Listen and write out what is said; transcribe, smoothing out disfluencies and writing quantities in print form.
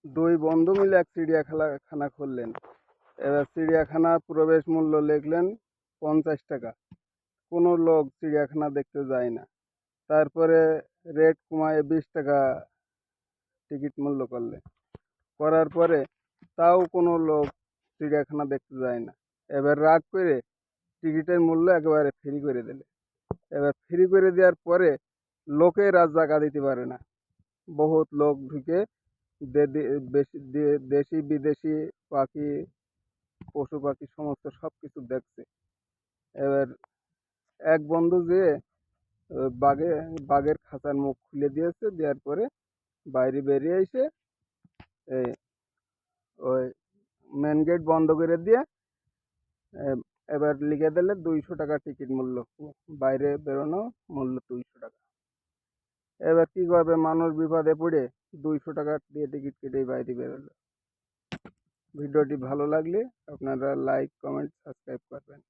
দুই বন্ধু মিলে এক চিড়িয়াখানা খুললেন। এবার চিড়িয়াখানা প্রবেশ মূল্য লিখলেন 50 টাকা। কোনো লোক চিড়িয়াখানা দেখতে যায় না। তারপরে রেট কমায় 20 টাকা টিকিট মূল্য করার পরে তাও কোনো লোক চিড়িয়াখানা দেখতে যায় না। এবার রাগ করে টিকিটের মূল্য একেবারে ফ্রি করে দিলে। এবার ফ্রি করে দেওয়ার পরে লোকের আর জায়গা দিতে পারে না। বহুত লোক ঢুকে দেশি বিদেশি পাখি, পশু পাখি সমস্ত সব কিছু দেখছে। এবার এক বন্ধু যেয়ে বাঘের খাঁচার মুখ খুলে দিয়েছে। দেওয়ার পরে বাইরে বেরিয়ে এসে এই ওই মেন গেট বন্ধ করে দিয়ে এবার লিখে দিলে 200 টাকা টিকিট মূল্য, বাইরে বেরোনো মূল্য 200 টাকা। এবার কি করবে মানুষ বিপদে পড়ে 200 টাকা দিয়ে টিকিট কেটেই বাইরে বেরোলো। ভিডিওটি ভালো লাগলে আপনারা লাইক কমেন্ট সাবস্ক্রাইব করবেন।